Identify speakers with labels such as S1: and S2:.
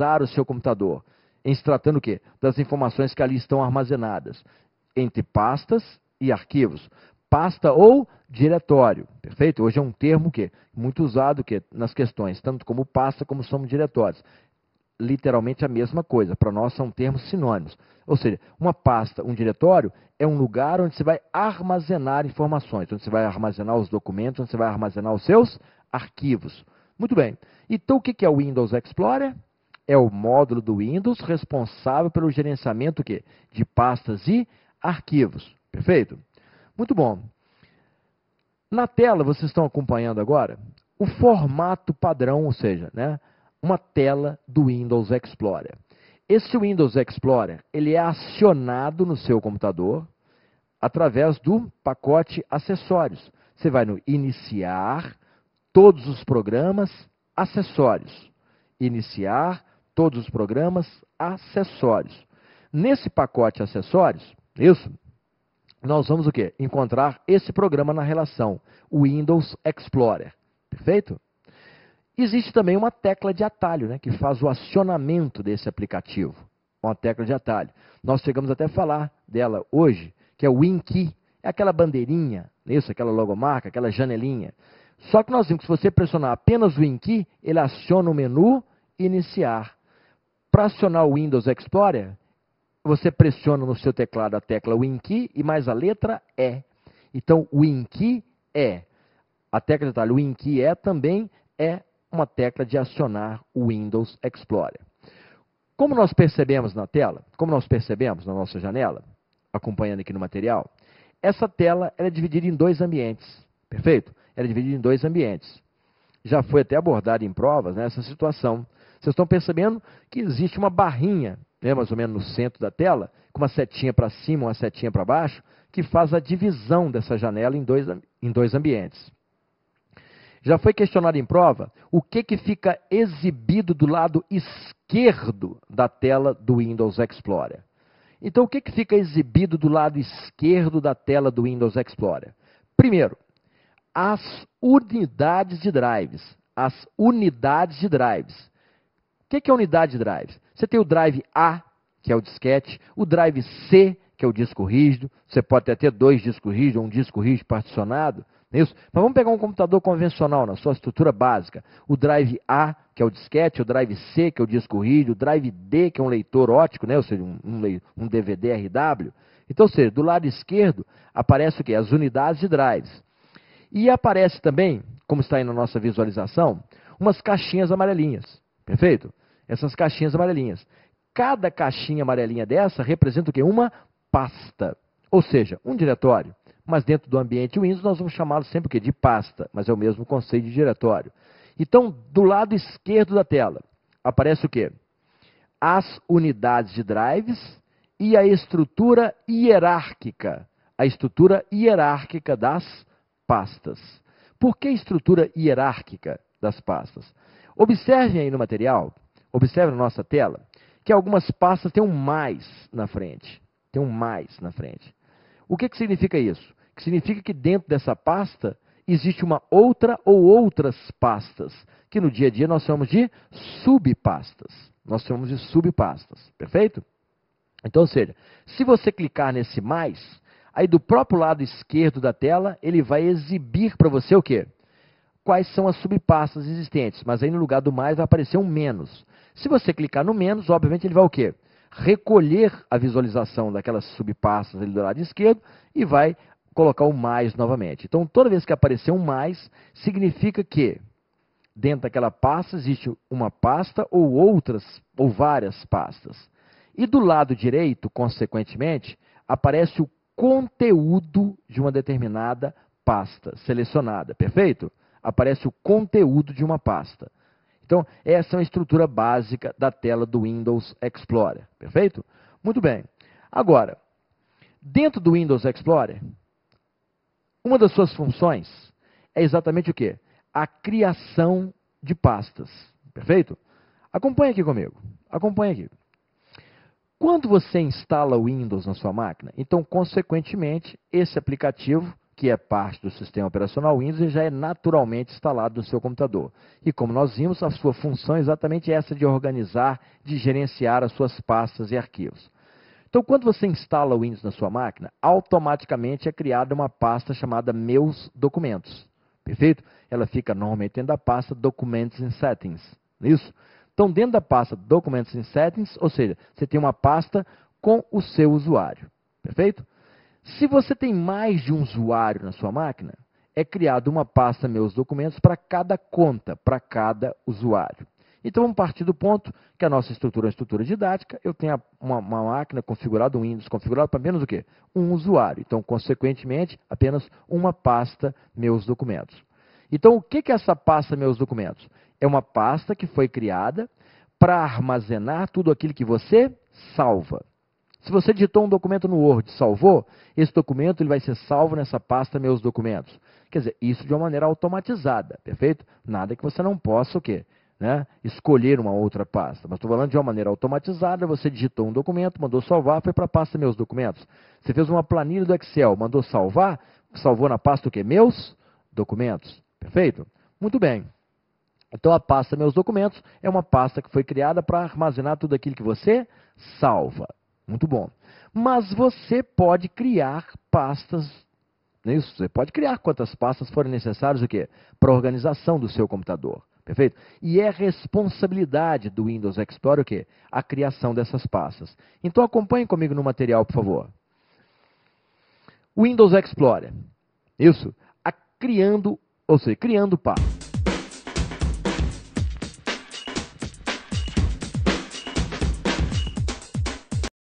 S1: organizar o seu computador, em se tratando o quê? Das informações que ali estão armazenadas, entre pastas e arquivos. Pasta ou diretório, perfeito? Hoje é um termo que muito usado que nas questões, tanto como pasta como somos diretórios. Literalmente a mesma coisa, para nós são termos sinônimos. Ou seja, uma pasta, um diretório, é um lugar onde você vai armazenar informações, onde você vai armazenar os documentos, onde você vai armazenar os seus arquivos. Muito bem. Então o que é o Windows Explorer? É o módulo do Windows responsável pelo gerenciamento o quê? De pastas e arquivos. Perfeito? Muito bom. Na tela, vocês estão acompanhando agora o formato padrão, ou seja, né, uma tela do Windows Explorer. Esse Windows Explorer, ele é acionado no seu computador através do pacote acessórios. Você vai no iniciar, todos os programas, acessórios. Iniciar, todos os programas, acessórios. Nesse pacote acessórios, isso, nós vamos o quê? Encontrar esse programa na relação, o Windows Explorer. Perfeito? Existe também uma tecla de atalho, né, que faz o acionamento desse aplicativo. Uma tecla de atalho. Nós chegamos até a falar dela hoje, que é o WinKey. É aquela bandeirinha, isso, aquela logomarca, aquela janelinha. Só que nós vimos que se você pressionar apenas o WinKey, ele aciona o menu iniciar. Para acionar o Windows Explorer, você pressiona no seu teclado a tecla WinKey e mais a letra E. Então, WinKey é. A tecla de atalho WinKey é também é uma tecla de acionar o Windows Explorer. Como nós percebemos na tela, como nós percebemos na nossa janela, acompanhando aqui no material, essa tela ela é dividida em dois ambientes, perfeito? Ela é dividida em dois ambientes. Já foi até abordada em provas, né, essa situação. Vocês estão percebendo que existe uma barrinha, né, mais ou menos no centro da tela, com uma setinha para cima, uma setinha para baixo, que faz a divisão dessa janela em dois ambientes. Já foi questionado em prova o que fica exibido do lado esquerdo da tela do Windows Explorer. Então, o que fica exibido do lado esquerdo da tela do Windows Explorer? Primeiro, as unidades de drives. As unidades de drives. O que é unidade de drives? Você tem o drive A, que é o disquete, o drive C, que é o disco rígido. Você pode até ter dois discos rígidos, um disco rígido particionado. Isso. Mas vamos pegar um computador convencional, na sua estrutura básica. O drive A, que é o disquete, o drive C, que é o disco rígido, o drive D, que é um leitor óptico, né? Ou seja, um DVD RW. Então, ou seja, do lado esquerdo aparece o quê? As unidades de drives. E aparece também, como está aí na nossa visualização, umas caixinhas amarelinhas. Perfeito? Essas caixinhas amarelinhas. Cada caixinha amarelinha dessa representa o quê? Uma pasta. Ou seja, um diretório. Mas dentro do ambiente Windows nós vamos chamá-lo sempre o quê? De pasta, mas é o mesmo conceito de diretório. Então, do lado esquerdo da tela, aparece o quê? As unidades de drives e a estrutura hierárquica. A estrutura hierárquica das pastas. Por que estrutura hierárquica das pastas? Observem aí no material, observe na nossa tela, que algumas pastas têm um mais na frente. Tem um mais na frente. O que significa isso? Que significa que dentro dessa pasta existe uma outra ou outras pastas, que no dia a dia nós chamamos de subpastas. Nós chamamos de subpastas, perfeito? Então, ou seja, se você clicar nesse mais, aí do próprio lado esquerdo da tela, ele vai exibir para você o quê? Quais são as subpastas existentes, mas aí no lugar do mais vai aparecer um menos. Se você clicar no menos, obviamente ele vai o quê? Recolher a visualização daquelas subpastas ali do lado esquerdo e vai colocar o mais novamente. Então, toda vez que aparecer um mais, significa que dentro daquela pasta existe uma pasta ou outras, ou várias pastas. E do lado direito, consequentemente, aparece o conteúdo de uma determinada pasta selecionada, perfeito? Aparece o conteúdo de uma pasta. Então, essa é uma estrutura básica da tela do Windows Explorer, perfeito? Muito bem. Agora, dentro do Windows Explorer, uma das suas funções é exatamente o quê? A criação de pastas, perfeito? Acompanhe aqui comigo, acompanhe aqui. Quando você instala o Windows na sua máquina, então, consequentemente, esse aplicativo, que é parte do sistema operacional Windows e já é naturalmente instalado no seu computador. E como nós vimos, a sua função é exatamente essa de organizar, de gerenciar as suas pastas e arquivos. Então, quando você instala o Windows na sua máquina, automaticamente é criada uma pasta chamada Meus Documentos. Perfeito? Ela fica normalmente dentro da pasta Documents and Settings. Isso? Então, dentro da pasta Documents and Settings, ou seja, você tem uma pasta com o seu usuário. Perfeito? Se você tem mais de um usuário na sua máquina, é criada uma pasta Meus Documentos para cada conta, para cada usuário. Então, vamos partir do ponto que a nossa estrutura é uma estrutura didática. Eu tenho uma máquina configurada, um Windows configurado para apenas o quê? Um usuário. Então, consequentemente, apenas uma pasta Meus Documentos. Então, o que é essa pasta Meus Documentos? É uma pasta que foi criada para armazenar tudo aquilo que você salva. Se você digitou um documento no Word e salvou, esse documento ele vai ser salvo nessa pasta Meus Documentos. Quer dizer, isso de uma maneira automatizada, perfeito? Nada que você não possa o quê? Escolher uma outra pasta. Mas estou falando de uma maneira automatizada, você digitou um documento, mandou salvar, foi para a pasta Meus Documentos. Você fez uma planilha do Excel, mandou salvar, salvou na pasta o quê? Meus Documentos. Perfeito? Muito bem. Então a pasta Meus Documentos é uma pasta que foi criada para armazenar tudo aquilo que você salva. Muito bom. Mas você pode criar pastas, não é isso? Você pode criar quantas pastas forem necessárias o quê? Para a organização do seu computador. Perfeito? E é responsabilidade do Windows Explorer o quê? A criação dessas pastas. Então acompanhe comigo no material, por favor. Windows Explorer. Isso. Criando pastas.